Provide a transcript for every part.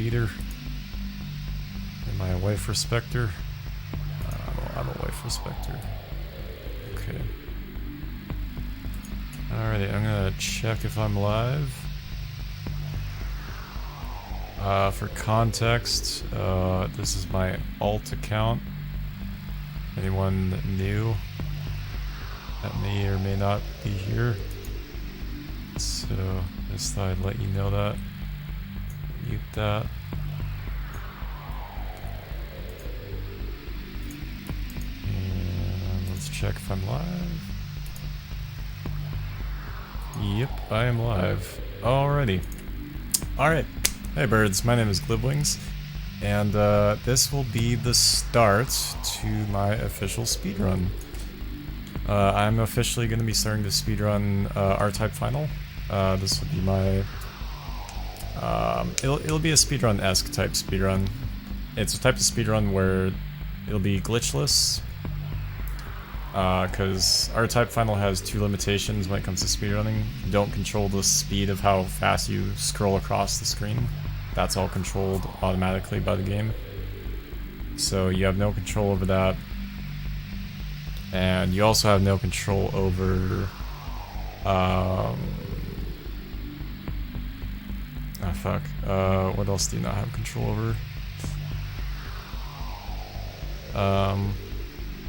meter. Am I a wife respecter? I'm a wife respecter. Okay. Alrighty, I'm gonna check if I'm live. For context, this is my alt account. Anyone new that may or may not be here. So, just thought I'd let you know that. Mute that. And let's check if I'm live. Yep, I am live. Alrighty. Alright. Hey birds, my name is GlibWings. And this will be the start to my official speedrun. I'm officially going to be starting to speedrun R-Type Final. This will be my... it'll be a speedrun-esque type speedrun. It's a type of speedrun where it'll be glitchless. Because R-Type Final has two limitations when it comes to speedrunning. You don't control the speed of how fast you scroll across the screen. That's all controlled automatically by the game. So you have no control over that. And you also have no control over... what else do you not have control over?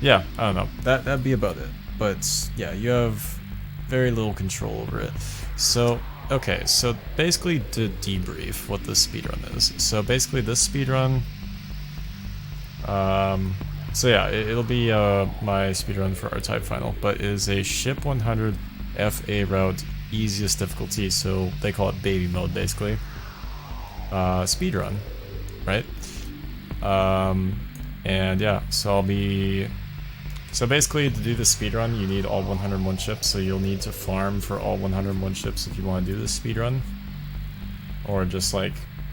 Yeah, I don't know. That'd be about it. But yeah, you have very little control over it. So, okay, so basically to debrief what this speedrun is. So basically this speedrun... so yeah, it'll be my speedrun for R-Type Final, but it is a ship 100 FA route easiest difficulty, so they call it baby mode basically. Speedrun, right? And yeah, so I'll be... So basically to do the speedrun you need all 101 ships, so you'll need to farm for all 101 ships if you want to do this speedrun. Or just like,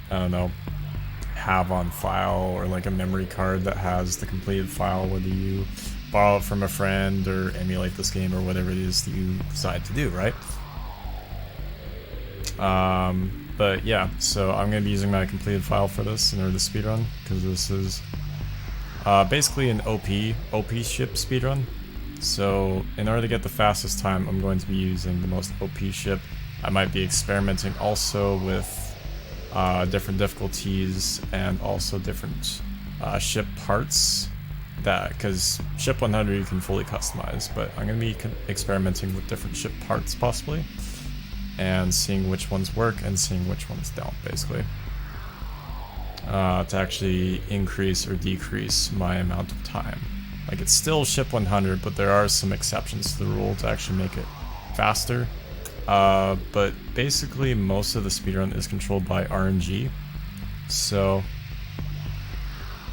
I don't know, have on file, or like a memory card that has the completed file, whether you borrow it from a friend or emulate this game or whatever it is that you decide to do, right? But yeah, so I'm going to be using my completed file for this in order to speedrun, because this is basically an OP ship speedrun. So in order to get the fastest time, I'm going to be using the most OP ship. I might be experimenting also with different difficulties and also different ship parts, because ship 100 you can fully customize, but I'm going to be experimenting with different ship parts possibly, and seeing which ones work and seeing which ones don't, basically, to actually increase or decrease my amount of time. Like, it's still ship 100, but there are some exceptions to the rule to actually make it faster. But basically most of the speedrun is controlled by RNG. So,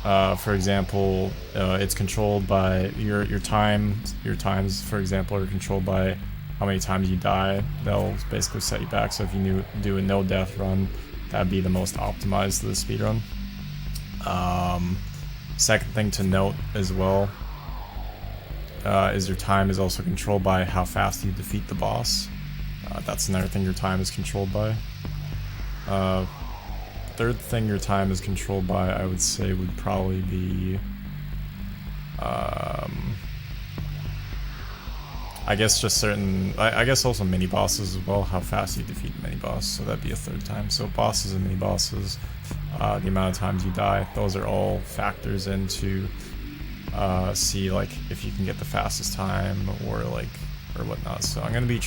for example, it's controlled by your times, for example, are controlled by how many times you die. They'll basically set you back. So if you do a no death run, that'd be the most optimized to the speedrun. Second thing to note as well is your time is also controlled by how fast you defeat the boss. That's another thing your time is controlled by. Third thing your time is controlled by, I would say, would probably be... I guess just certain... I guess also mini-bosses as well, how fast you defeat a mini-boss, so that'd be a third time. So bosses and mini-bosses, the amount of times you die, those are all factors into see, like, if you can get the fastest time, or like... or whatnot. So I'm gonna be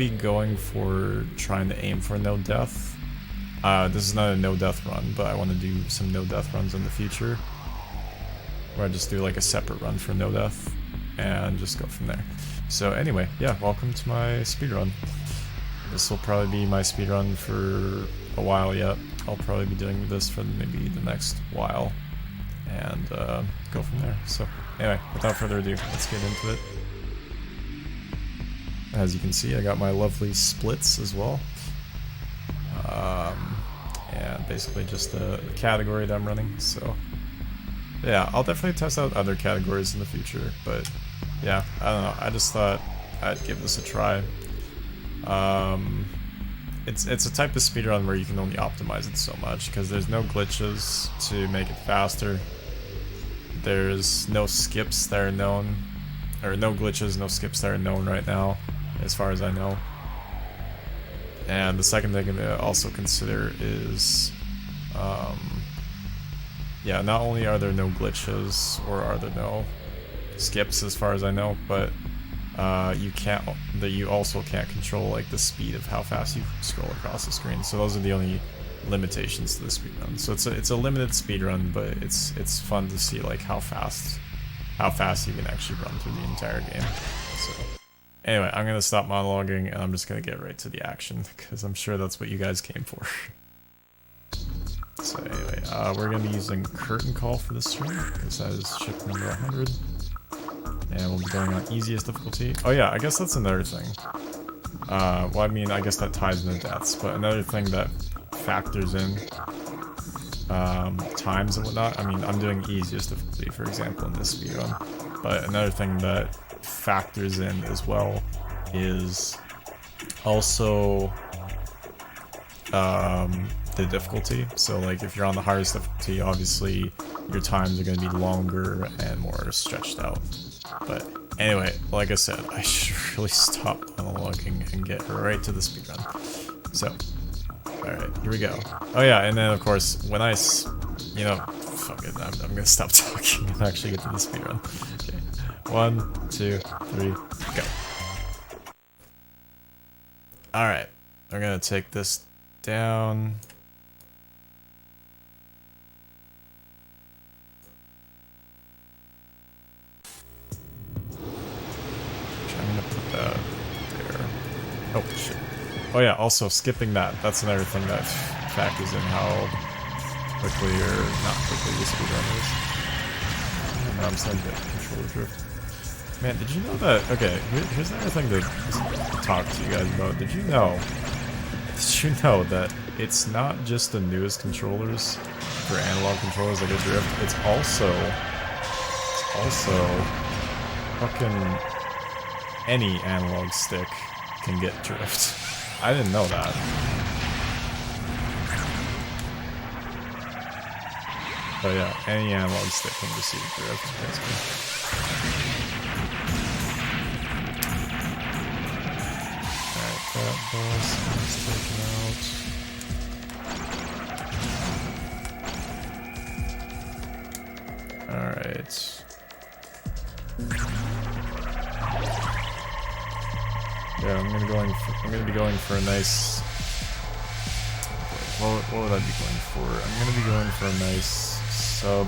going for trying to aim for no death. This is not a no death run, but I want to do some no death runs in the future, where I just do like a separate run for no death and just go from there. So anyway, yeah, welcome to my speedrun. This will probably be my speedrun for a while yet. I'll probably be doing this for maybe the next while, and go from there. So anyway, without further ado, let's get into it. As you can see, I got my lovely splits as well. And basically just the category that I'm running. So yeah, I'll definitely test out other categories in the future, but yeah, I don't know, I just thought I'd give this a try. it's a type of speedrun where you can only optimize it so much because there's no glitches to make it faster. There's no skips that are known, or no glitches, no skips that are known right now, as far as I know. And the second thing to also consider is, yeah, not only are there no glitches or are there no skips as far as I know, but you also can't control like the speed of how fast you scroll across the screen. So those are the only limitations to the speedrun. So it's a limited speedrun, but it's fun to see like how fast you can actually run through the entire game. So anyway, I'm gonna stop monologuing and I'm just gonna get right to the action because I'm sure that's what you guys came for. So anyway, we're gonna be using curtain call for this stream because that is ship number 100. And we'll be going on easiest difficulty. Oh yeah, I guess that's another thing. Well, I mean, I guess that ties into deaths, but another thing that factors in times and whatnot. I mean, I'm doing easiest difficulty, for example, in this speedrun. But another thing that factors in as well is also the difficulty. So like if you're on the hardest difficulty, obviously your times are going to be longer and more stretched out. But anyway, like I said, I should really stop monologuing and get right to the speedrun. So, alright, here we go. Oh yeah, and then of course, when you know, fuck it, I'm gonna stop talking and actually get to the speedrun. Okay, 1, 2, 3, go. Alright, I'm gonna take this down. I'm gonna put that there. Oh shit. Oh yeah, also skipping that's another thing that factors in how quickly or not quickly the speedrun is. Oh, no, I'm starting to get controller drift. Man, did you know that? Okay, here's another thing to talk to you guys about. Did you know that it's not just the newest controllers for analog controllers that get drift? It's also fucking any analog stick can get drift. I didn't know that. But yeah, any analog stick can receive drift, basically. Alright, that boss is taken out. Alright. Yeah, I'm gonna be going for a nice. What would I be going for? I'm gonna be going for a nice sub.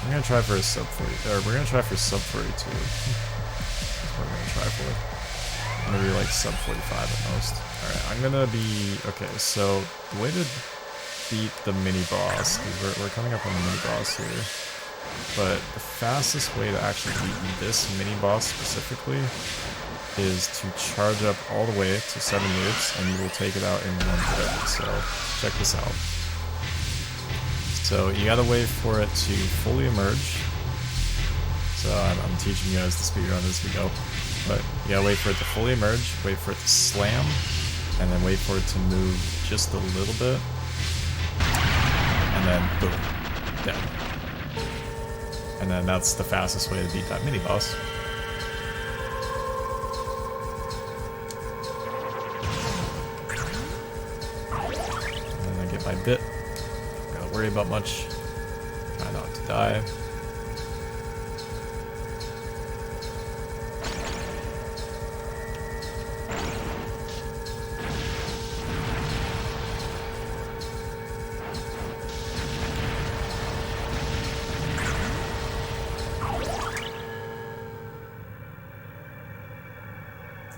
I'm gonna try for a sub 40, or we're gonna try for sub 42. That's what we're gonna try for. Maybe like sub 45 at most. Alright, I'm gonna be okay. So the way to beat the mini boss, because we're coming up on the mini boss here. But the fastest way to actually beat this mini-boss specifically is to charge up all the way to 7 loops, and you will take it out in 1 hit. So, check this out. So, you gotta wait for it to fully emerge. So, I'm teaching you guys to speedrun as we go. But, you gotta wait for it to fully emerge, wait for it to slam, and then wait for it to move just a little bit. And then, boom. Dead. And then that's the fastest way to beat that mini-boss. And then I get my bit. Don't gotta worry about much. Try not to die.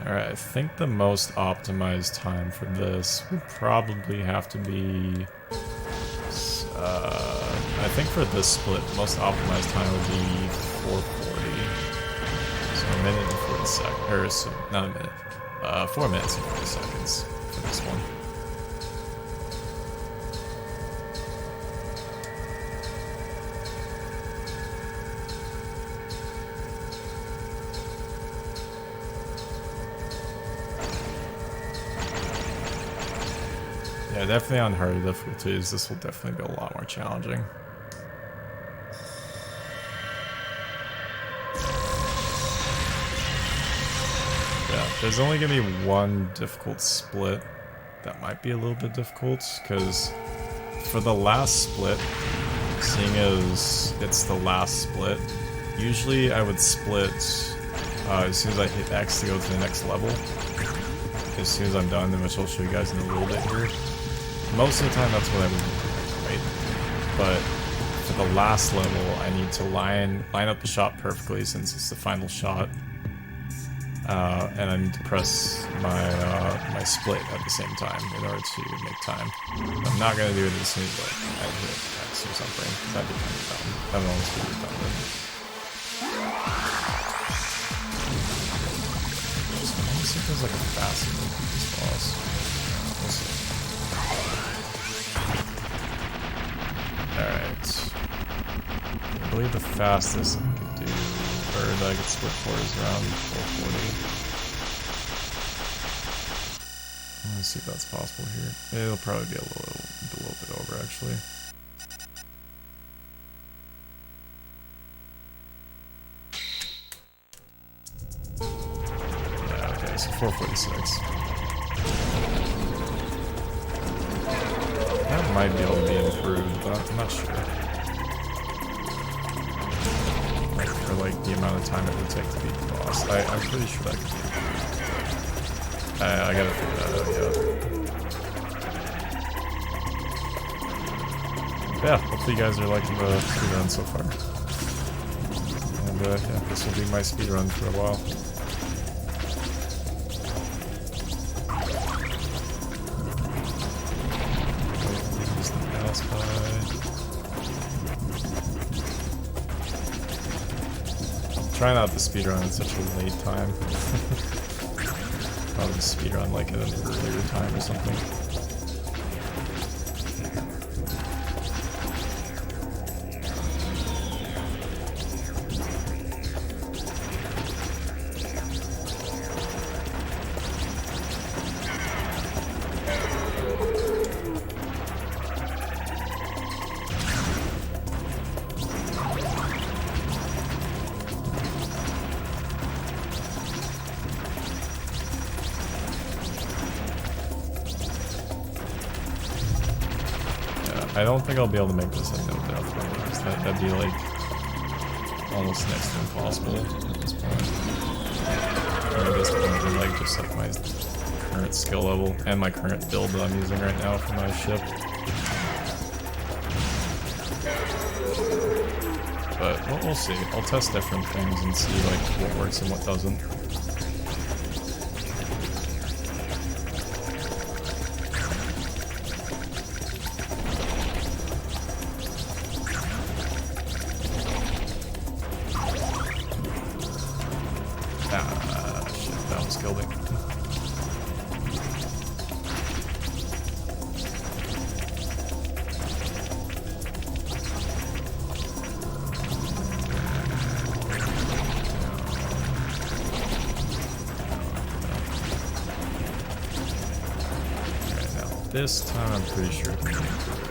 Alright, I think the most optimized time for this would probably have to be... I think for this split, the most optimized time would be 440. So a minute and 40 seconds, or so, not a minute, 4 minutes and 40 seconds for this one. Yeah, definitely on harder difficulties, this will definitely be a lot more challenging. Yeah, there's only gonna be one difficult split that might be a little bit difficult, because for the last split, seeing as it's the last split, usually I would split as soon as I hit X to go to the next level. As soon as I'm done, which I'll show you guys in a little bit here. Most of the time that's what I would do, right? But for the last level, I need to line up the shot perfectly since it's the final shot. And I need to press my my split at the same time in order to make time. I'm not gonna do it as soon as like I hit X or something, because that'd be kind of dumb. That would almost be redundant. Let me see if there's like a faster move with this boss. We'll see. Alright. I believe the fastest I can do, or that I can split for is around 440. Let's see if that's possible here. It'll probably be a little bit over actually. Yeah, okay, so 446. That might be able to be improved, but I'm not sure. Like for like the amount of time it would take to beat the boss. I'm pretty sure that could be. I gotta figure that out, yeah. Yeah, hopefully you guys are liking the speedrun so far. And yeah, this will be my speedrun for a while. Use the mouse pad. Try not to speedrun at such a late time. Probably speedrun like at an earlier time or something. I don't think I'll be able to make this a no death run, because that'd be like almost next to impossible at this point. Or at this point, with like just like my current skill level and my current build that I'm using right now for my ship. But we'll see. I'll test different things and see like what works and what doesn't. Shit, that almost killed it. Alright, now this time I'm pretty sure it can be improved.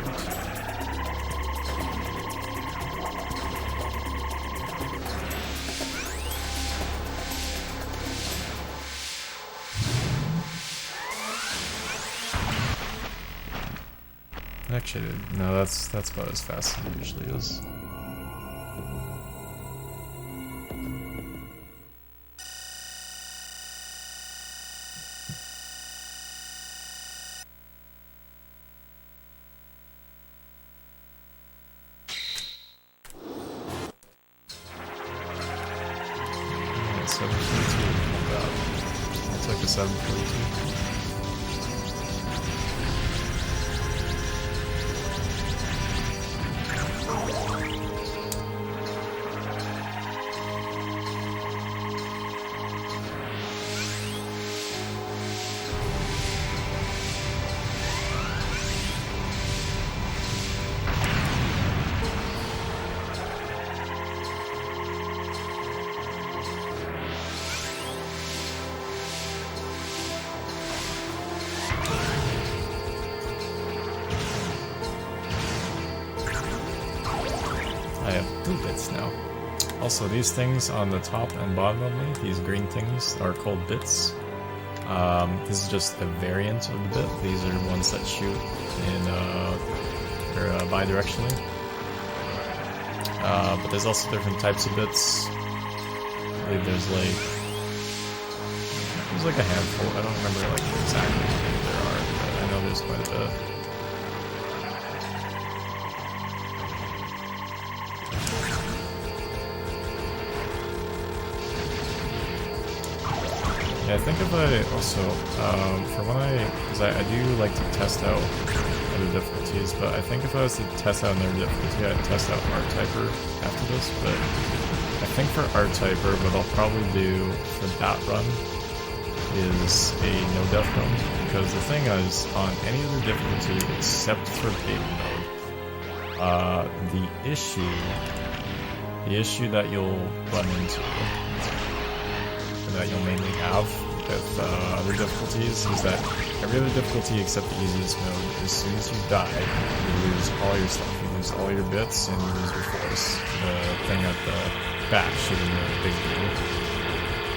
Actually, no, that's about as fast as it usually is. Yeah, 742. I'll take the 742. I have 2 bits now. Also, these things on the top and bottom of me, these green things, are called bits. This is just a variant of the bit. These are ones that shoot in bi-directionally. But there's also different types of bits. I believe there's like a handful. I don't remember like exactly how many there are, but I know there's quite a bit. Yeah, I think if I also, for when because I do like to test out other difficulties, but I think if I was to test out another difficulty, I'd test out R-Typer after this, but I think for R-Typer, what I'll probably do for that run is a no-death run, because the thing is, on any other difficulty except for big mode, the issue that you'll run into, that you'll mainly have with other difficulties, is that every other difficulty except the easiest mode, as soon as you die, you lose all your stuff. You lose all your bits and you lose your force. The thing at the back shooting the big blue.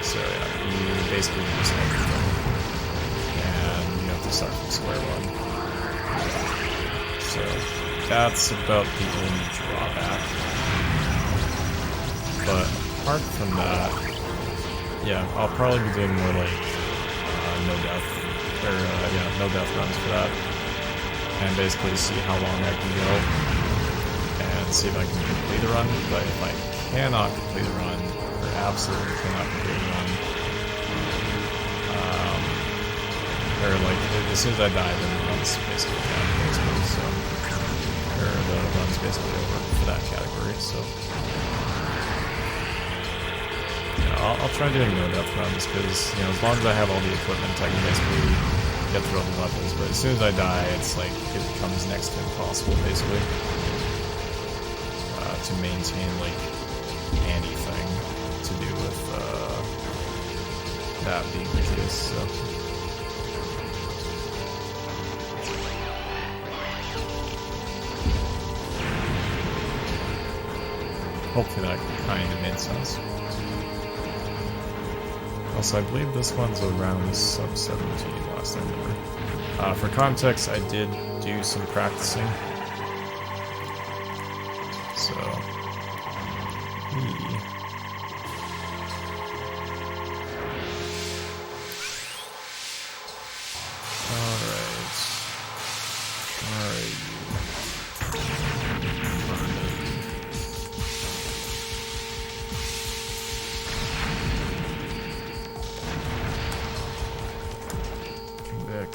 So yeah, you basically lose everything. And you have to start from square one. So that's about the only drawback. But apart from that, yeah, I'll probably be doing more like no death runs for that, and basically see how long I can go, and see if I can complete a run. But if I cannot complete a run, or absolutely cannot complete a run, or like as soon as I die, then the run's basically done, basically. So, or the run's basically over for that category. So. I'll try doing no death runs, because, you know, as long as I have all the equipment, I can basically get through all the levels, but as soon as I die, it's like, it becomes next to impossible, basically, to maintain, like, anything to do with, that being the case, so. Hopefully that kind of made sense. Also, I believe this one's around sub 17 last I remember. For context, I did do some practicing. So,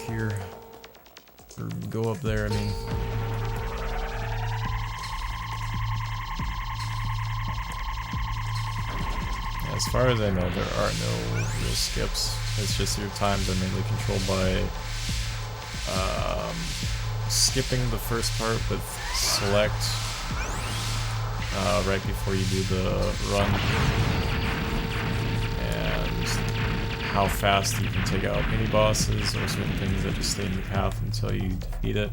here, or go up there, I mean. As far as I know, there are no real skips. It's just your times are mainly controlled by skipping the first part with select right before you do the run, and how fast you can take out mini bosses or certain things that just stay in your path until you defeat it.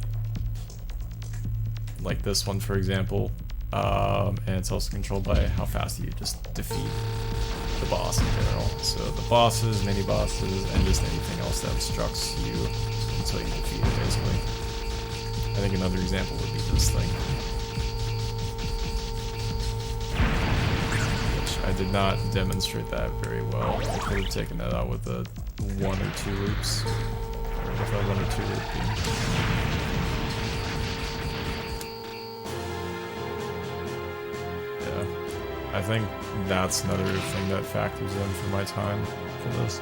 Like this one, for example. And it's also controlled by how fast you just defeat the boss in general. So the bosses, mini bosses, and just anything else that obstructs you until you defeat it, basically. I think another example would be this thing. I did not demonstrate that very well. I could have taken that out with a 1 or 2 loops. Or with a 1 or 2 loop beam. Yeah. I think that's another thing that factors in for my time for this.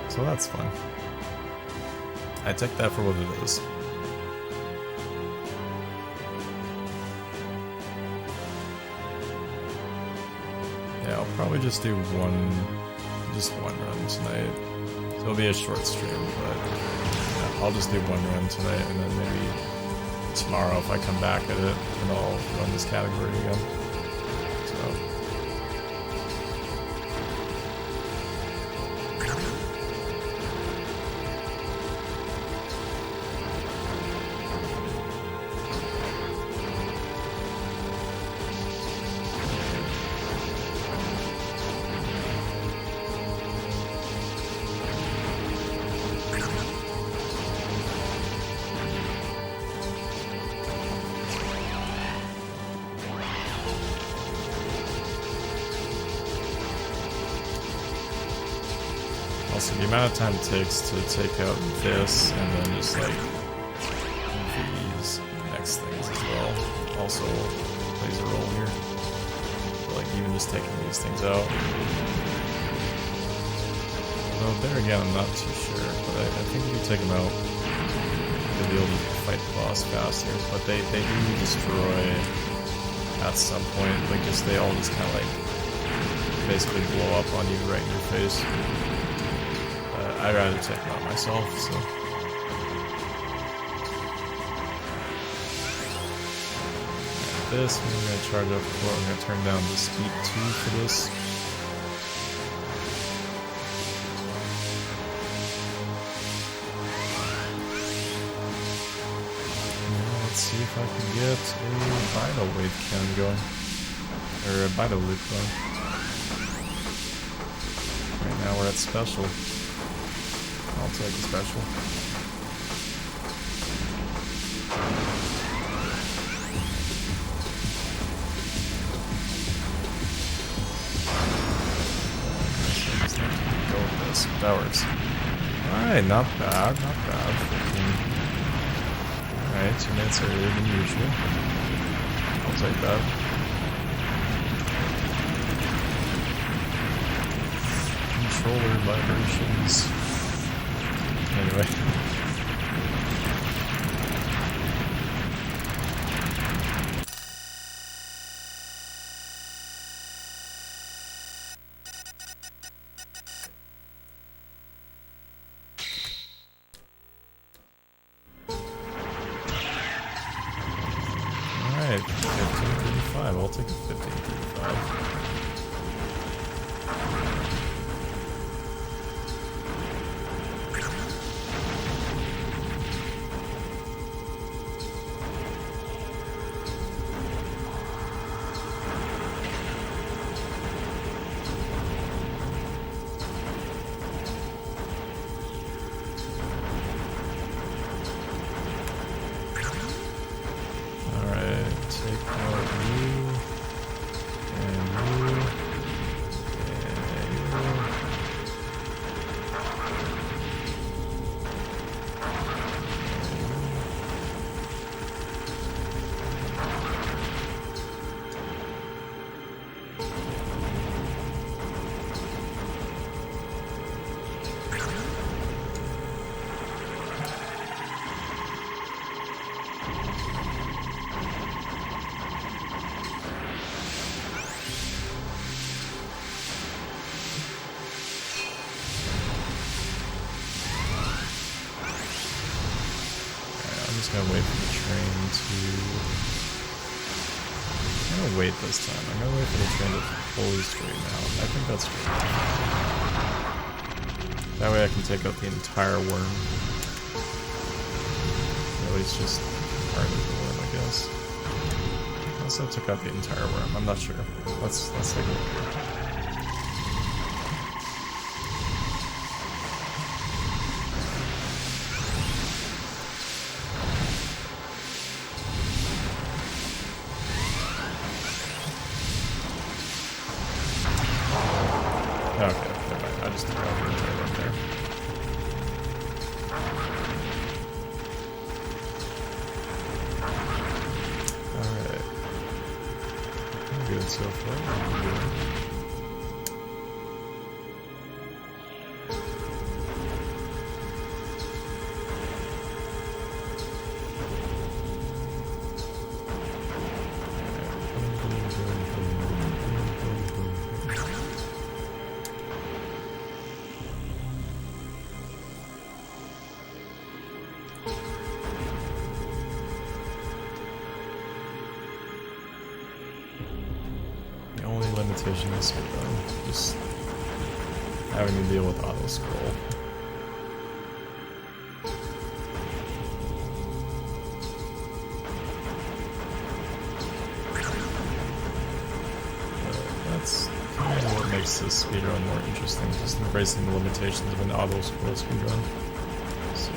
So that's fun. I take that for what it is. Yeah, I'll probably just do one run tonight. So it'll be a short stream, but yeah, I'll just do one run tonight, and then maybe tomorrow if I come back at it, and I'll run this category again. So. Also, the amount of time it takes to take out this and then just like these next things as well also plays a role here. So, like even just taking these things out. Well, there again, I'm not too sure, but I think if you take them out, you'll be able to fight the boss faster. But they do destroy at some point. Like they all just kind of like basically blow up on you right in your face. I'd rather take them out myself, so. And this, I'm gonna charge up for. I'm gonna turn down the speed 2 for this. Let's see if I can get a Vital Wave cannon going. Or a Vital Loop going. Right now we're at special. I'll take the special. Go with this. That works. Alright, not bad, not bad. Alright, 2 minutes earlier than usual. I'll take that. Controller vibrations. Anyway. Alright, 1535. I'll take a 1535. I'm just gonna wait for the train to... I'm gonna wait this time. I'm gonna wait for the train to fully straighten out. I think that's good. That way I can take out the entire worm. Or at least just part of the worm, I guess. Unless I took out the entire worm. I'm not sure. Let's take a look here. Okay, never mind. I just took out the entire worm there. Alright. I'm good so far. I'm good. The only limitation is just having to deal with auto scroll. That's kind of what makes this speedrun more interesting, just embracing the limitations of an auto scroll speedrun. So.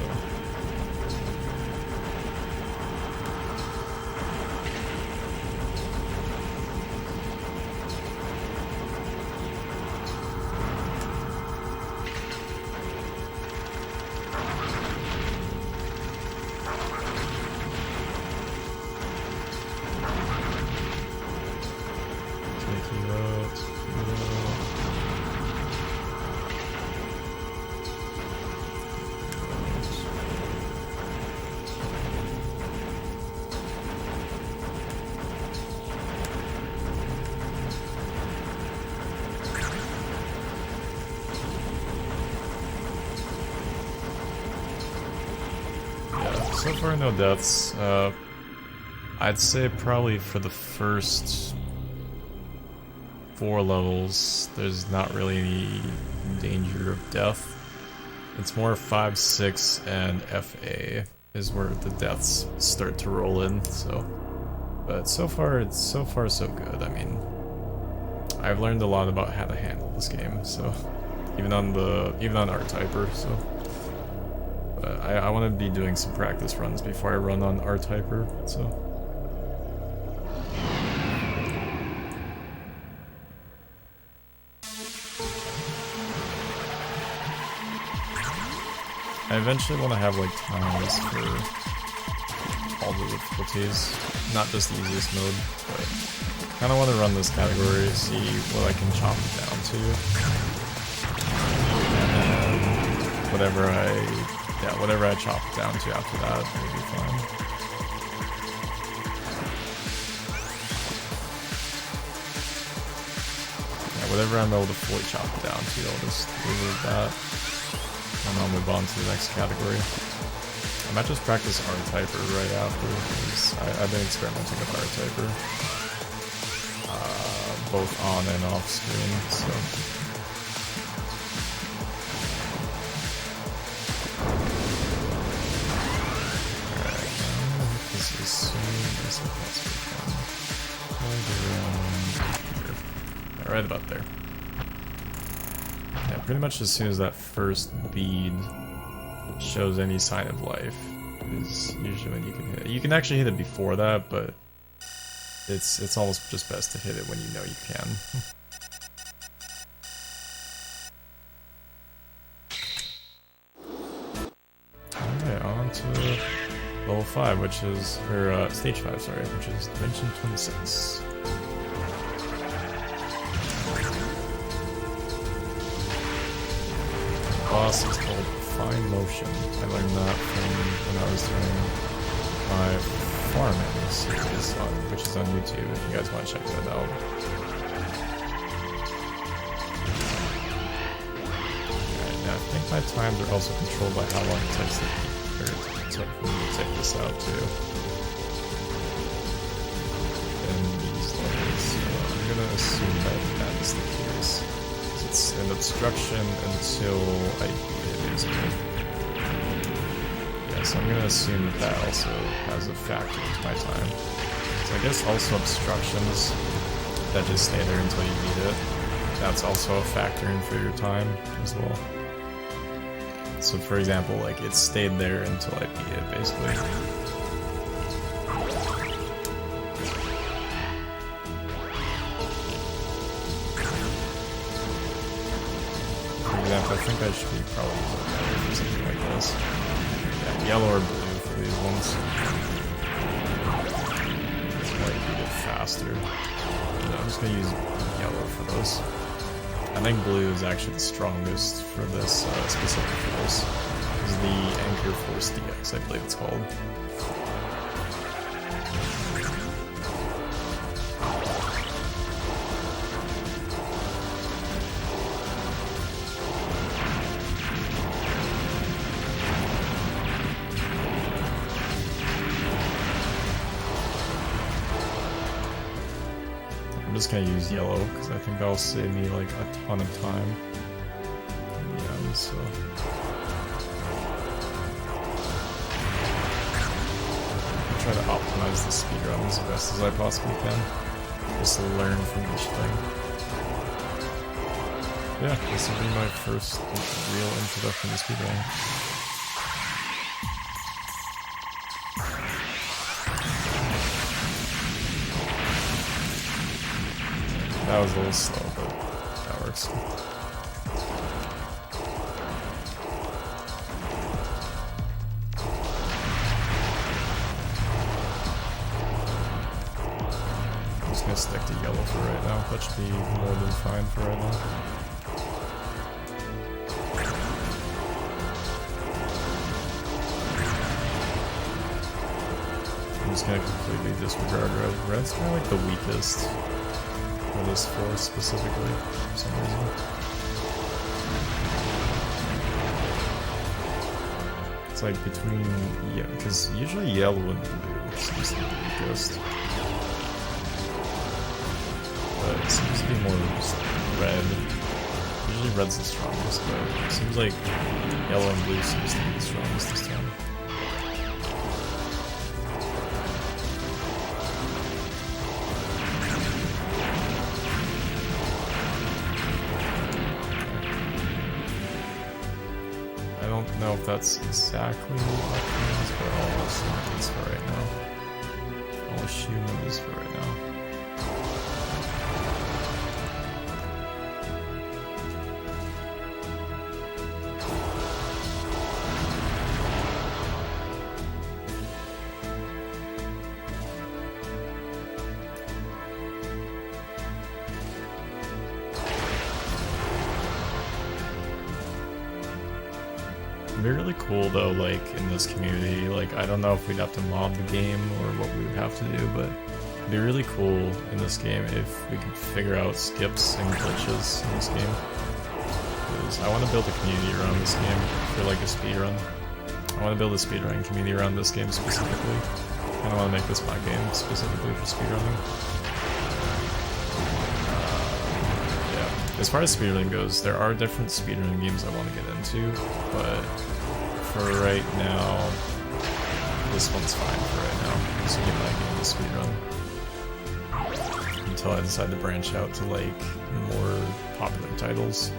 so far no deaths. I'd say probably for the first 4 levels, there's not really any danger of death. It's more 5, 6, and FA is where the deaths start to roll in. So, but so far so good. I mean, I've learned a lot about how to handle this game. So, even on R-Typer. So, but I want to be doing some practice runs before I run on R-Typer. So. I eventually want to have like times for all the difficulties, not just the easiest mode, but kind of want to run this category, see what I can chop it down to, and then whatever I chop it down to after that will be fine. Yeah, whatever I'm able to fully chop it down to, I'll just leave it at that. And I'll move on to the next category. I might just practice R-Typer right after, because I've been experimenting with R-Typer. Both on and off screen, so... Alright, I'm gonna hit this as soon as I possibly can. Right around here. Right about there. Yeah, pretty much as soon as that first bead shows any sign of life is usually when you can hit it. You can actually hit it before that, but it's almost just best to hit it when you know you can. Alright, on to level 5, which is, or stage 5, sorry, which is Dimension 26. Boss is called Fine Motion. I learned that from when I was doing my farming series, which is on YouTube if you guys want to check that out. Alright, now I think my times are also controlled by how long it takes to take this out too. In these levels, so I'm gonna assume that is the case. It's an obstruction until I beat it, basically. Yeah, so I'm gonna assume that also has a factor into my time. So I guess also obstructions that just stay there until you beat it, that's also a factor in for your time as well. So for example, like it stayed there until I beat it, basically. I think I should be probably looking at something like this. Yeah, yellow or blue for these ones. This might beat it faster. No, I'm just gonna use yellow for those. I think blue is actually the strongest for this specific force. This is the Anchor Force DX, I believe it's called. I'm just gonna use yellow because I think that'll save me like a ton of time in the end, so. I'll try to optimize the speedrun as best as I possibly can. Just to learn from each thing. Yeah, this will be my first real introduction to speedrunning. That was a little slow, but that works. I'm just gonna stick to yellow for right now. That should be more than fine for right now. I'm just gonna completely disregard red. Red's kind of like the weakest for this force specifically, for some reason. So looks like between, yeah, because usually yellow and blue seems to be the weakest. But it seems to be more just red. Usually red's the strongest, but it seems like yellow and blue seems to be the strongest this time. I don't know if that's exactly what means, but I'll assume it is for right now. I'll assume it is for right now. It'd be really cool though, like in this community, like I don't know if we'd have to mod the game or what we would have to do, but it'd be really cool in this game if we could figure out skips and glitches in this game. Because I want to build a community around this game for like a speedrun. I want to build a speedrunning community around this game specifically. I don't want to make this my game specifically for speedrunning. As far as speedrunning goes, there are different speedrunning games I want to get into, but for right now, this one's fine for right now. This will be my game to speedrun. Until I decide to branch out to like more popular titles.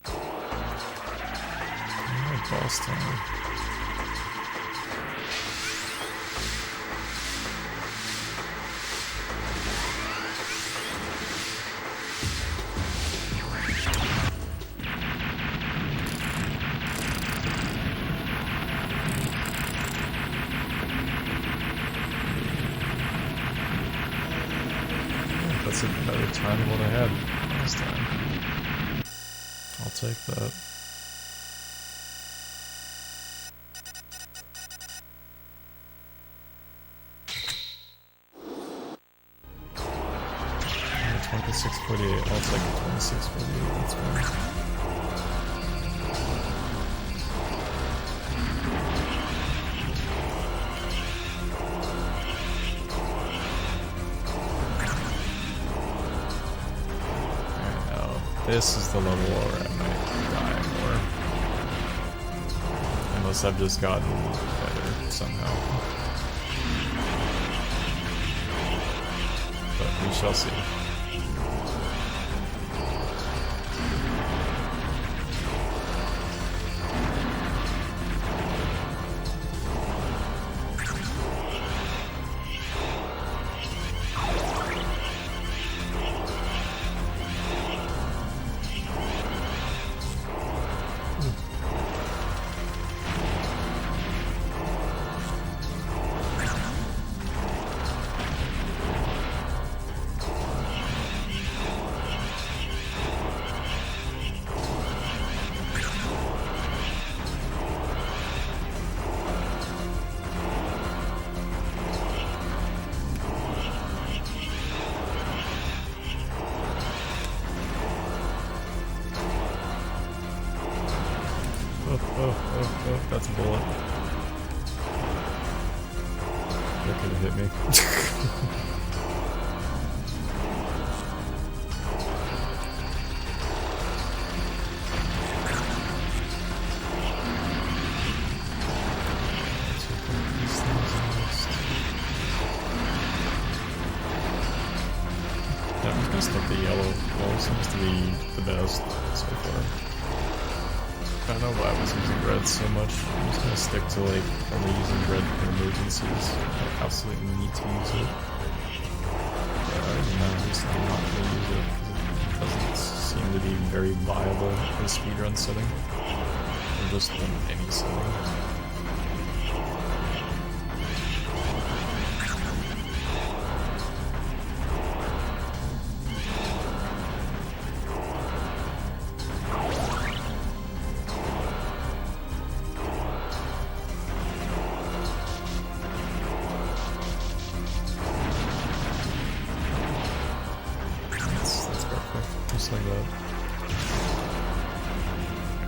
Alright, boss time. That's a better time than what I had last time. I'll take that. Yeah, 2648. I'll take a 2648. That's fine. This is the level where I might die more. Unless I've just gotten better somehow. But we shall see. Oh, that's a bullet. That could have hit me. Yeah, I'm just gonna stick the yellow. Yellow seems to be the best so far. I don't know why I was using red so much. I'm just gonna stick to like only using red in emergencies. I absolutely need to use it. But other than that, at least I'm not gonna use it because it doesn't seem to be very viable in a speedrun setting. Or just in any setting.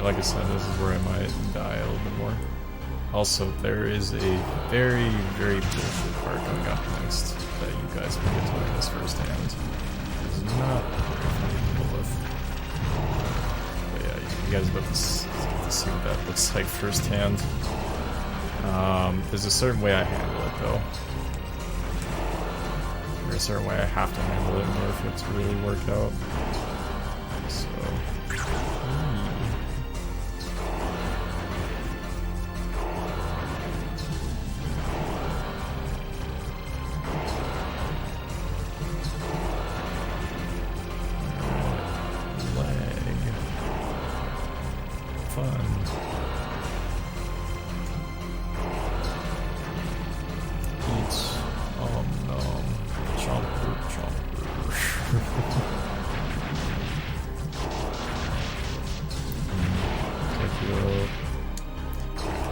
like I said, this is where I might die a little bit more. Also, there is a very, very bullshit part coming up next that you guys will get to witness firsthand. It's not very fun to deal with. But yeah, you guys will get to see what that looks like firsthand. There's a certain way I handle it, though. There's a certain way I have to handle it in order for it to really work out. So...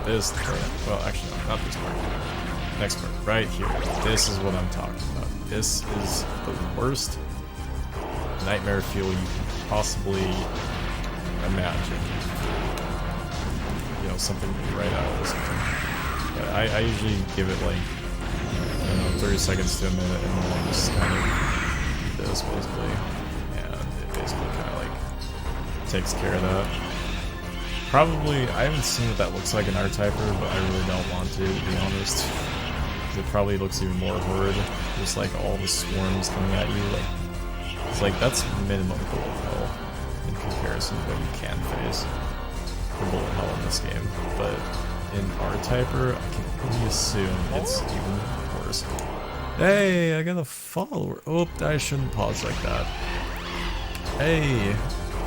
This part, well actually no, not this part, next part, right here, this is what I'm talking about. This is the worst nightmare fuel you can possibly imagine. You know, something right out of this game. Yeah, I usually give it like, I don't know, 30 seconds to a minute and then I just kind of do this basically, and it basically kind of like takes care of that. Probably, I haven't seen what that looks like in R-Typer, but I really don't want to be honest. It probably looks even more horrid, just like all the swarms coming at you. Like, it's like that's minimum bullet hell in comparison to what you can face for bullet hell in this game. But in R-Typer, I can only assume it's even worse. Hey, I got a follower. Oh, I shouldn't pause like that. Hey.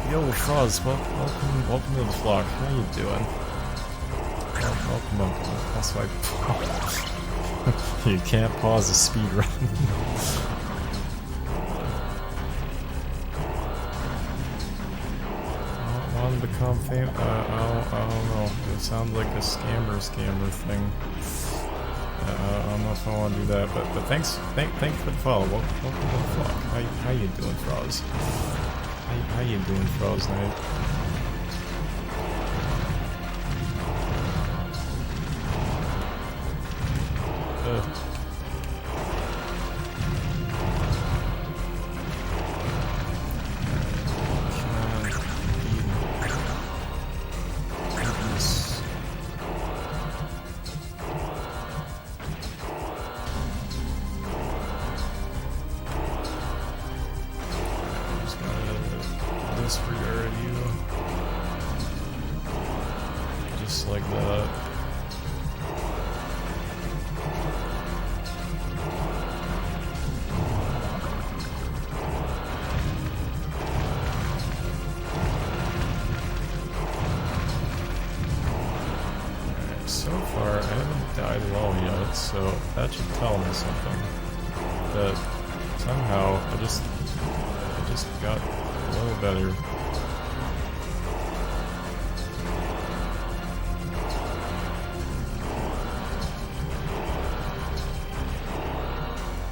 Yo, Froz, welcome to the vlog. How you doing? Welcome. That's why you can't pause a speedrun. I want to become famous. I don't know. It sounds like a scammer thing. I don't know if I want to do that, but thanks for the follow. Welcome to the vlog. How you doing, Froz? How you doing, Froz Knight? Disregard you. Just like that. Alright, so far I haven't died at all yet, so that should tell me something. That somehow I just got a little better.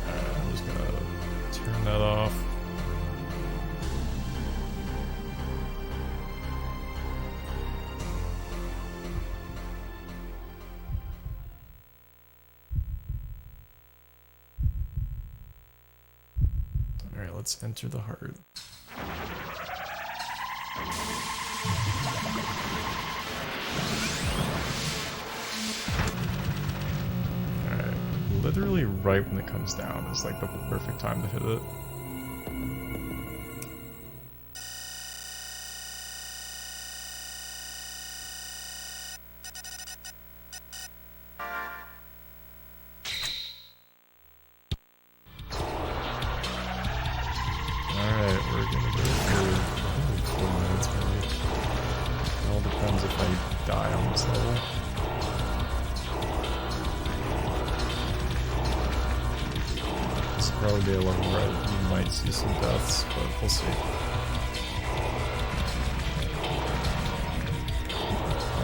I'm just gonna turn that off. Alright, let's enter the heart. Alright, literally right when it comes down is like the perfect time to hit it. Alright, we're gonna go for 4 minutes maybe. It all depends if I die on this level. This will probably be a level where you might see some deaths, but we'll see.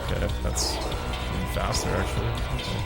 Okay, that's even faster actually. Okay.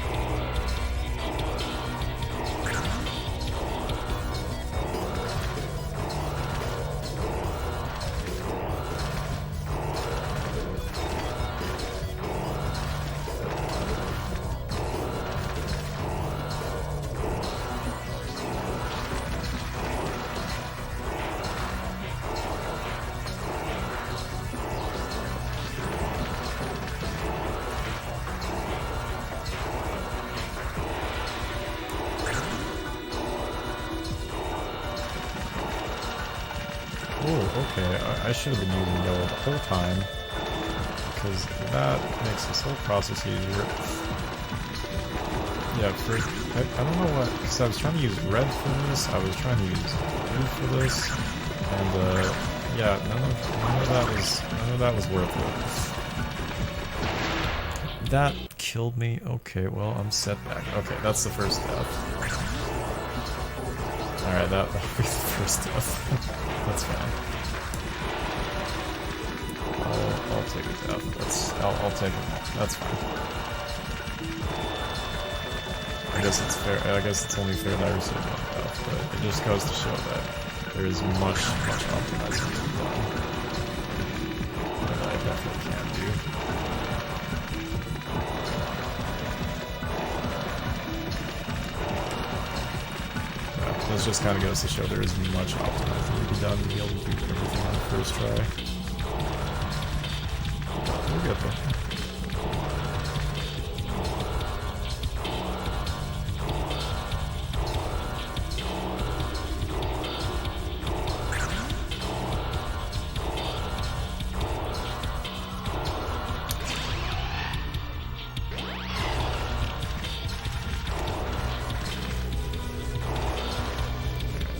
okay, I should have been using yellow the whole time, because that makes this whole process easier. Yeah, I don't know what, because I was trying to use red for this, I was trying to use blue for this, and yeah, none of that was worth it. That killed me. Okay, well, I'm set back. Okay, that's the first death. Alright, that'll be the first death. That's fine. I'll take a death. I'll take it. That's fine. I guess it's fair. I guess it's only fair that I received one death, but it just goes to show that there is much optimizing to be done. That I definitely can do. Yeah, this just kind of goes to show there is much optimizing to be done to be able to do everything on the first try. We're good though.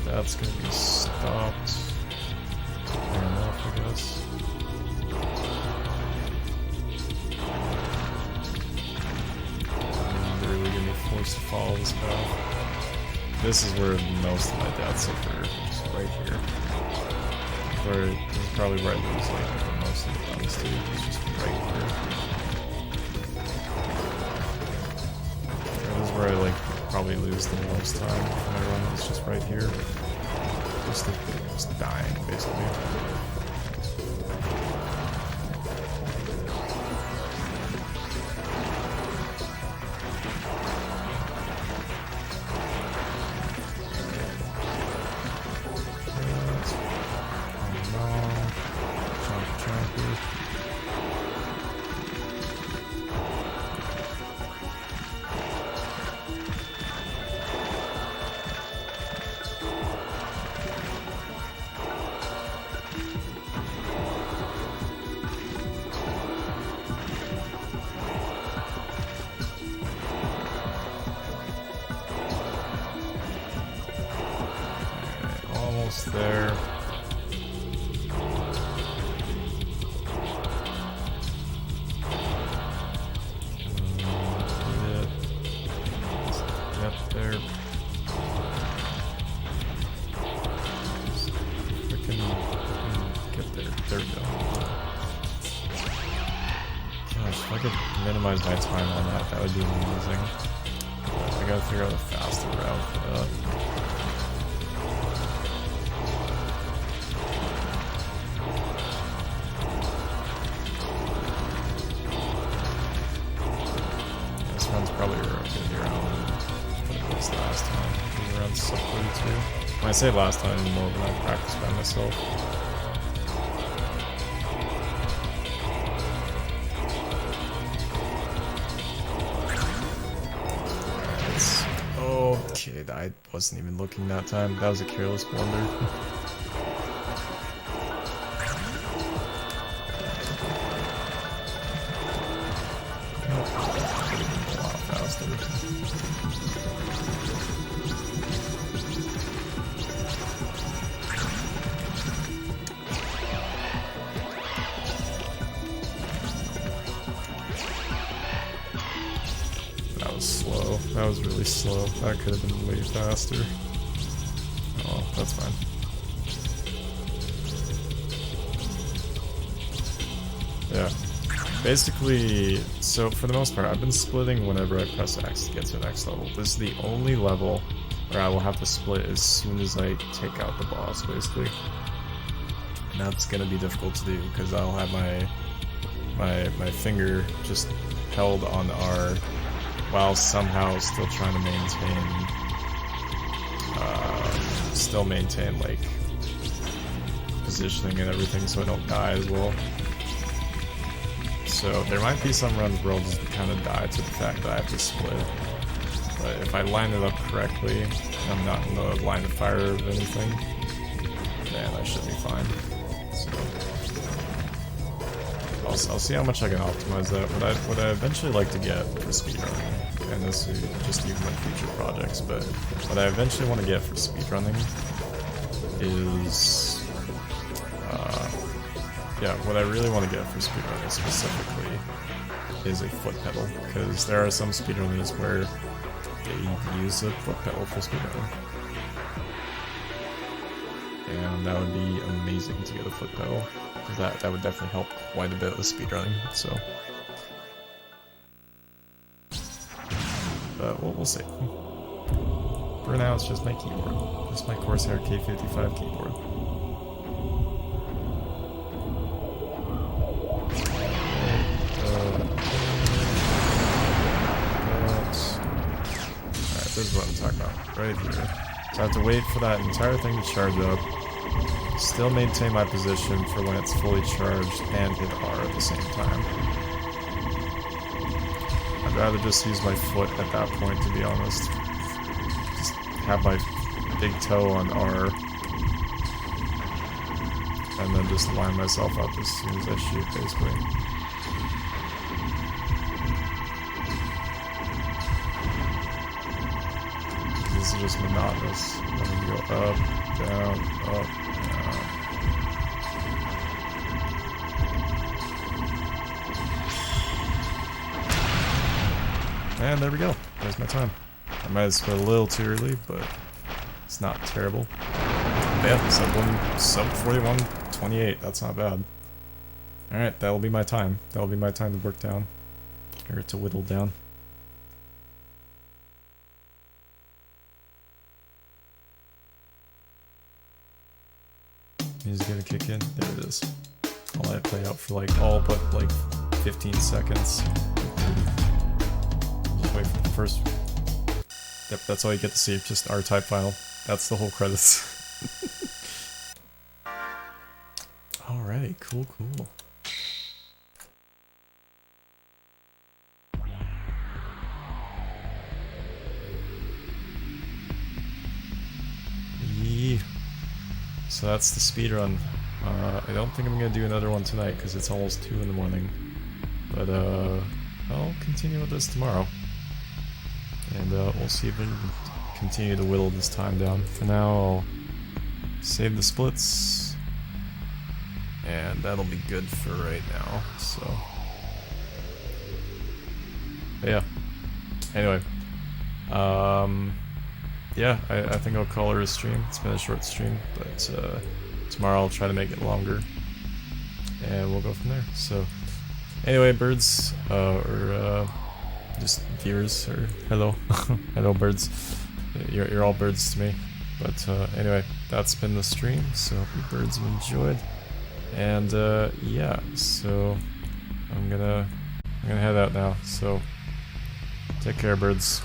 That's gonna be stopped. Fair enough, I guess. I'm really gonna be forced to follow this path. This is where most of my deaths occur, just right here. Where this is probably where I lose like most of the runs too. It's just right here. This is where I like probably lose the most time when I run. It's just right here. Just dying, basically. Almost there. Yep, there. Freaking get there. There we go. Gosh, if I could minimize my time on that, that would be amazing. But I gotta figure out a faster route for that. Probably going to be around what it was last time. It was around sub 42. When I say last time, more than I practiced by myself. Okay, I wasn't even looking that time. That was a careless blunder. That was slow. That was really slow. That could have been way faster. Oh, that's fine. Yeah. Basically, so for the most part, I've been splitting whenever I press X to get to the next level. This is the only level where I will have to split as soon as I take out the boss, basically. And that's gonna be difficult to do, because I'll have my finger just held on R while somehow still trying to maintain, like, positioning and everything so I don't die as well. So there might be some runs where I'll just kind of die to the fact that I have to split. But if I line it up correctly, and I'm not in the line of fire of anything, then I should be fine. I'll see how much I can optimize that. What I eventually like to get for speedrunning, and this is just even like future projects, but what I eventually want to get for speedrunning is, yeah, what I really want to get for speedrunning specifically is a foot pedal, because there are some speedrunners where they use a foot pedal for speedrunning. And that would be amazing to get a foot pedal, because that would definitely help quite a bit with speedrunning, so. But we'll see. For now, it's just my keyboard. Just my Corsair K55 keyboard. Alright, this is what I'm talking about, right here. So I have to wait for that entire thing to charge up, still maintain my position for when it's fully charged, and hit R at the same time. I'd rather just use my foot at that point, to be honest. Just have my big toe on R, and then just line myself up as soon as I shoot, basically. This is just monotonous. I'm gonna go up, down, up, down. And there we go. There's my time. I might have spent a little too early, but it's not terrible. But yeah, sub 41:28. That's not bad. Alright, that'll be my time. That'll be my time to work down. Or to whittle down. Music gonna kick in. There it is. I'll let it play out for like all but like 15 seconds. Just wait for the first. Yep, that's all you get to see. Just R-type file. That's the whole credits. Alright, cool. Yeah. So that's the speedrun. I don't think I'm gonna do another one tonight because it's almost 2 in the morning. But I'll continue with this tomorrow. And we'll see if we can continue to whittle this time down. For now, I'll save the splits. And that'll be good for right now, so. But yeah. Anyway. Yeah, I think I'll call her a stream. It's been a short stream, but tomorrow I'll try to make it longer. And we'll go from there. So, anyway, birds, or just viewers, or hello. Hello, birds. You're all birds to me. But anyway, that's been the stream, so hope you birds have enjoyed. And yeah, so I'm gonna head out now. So, take care, birds.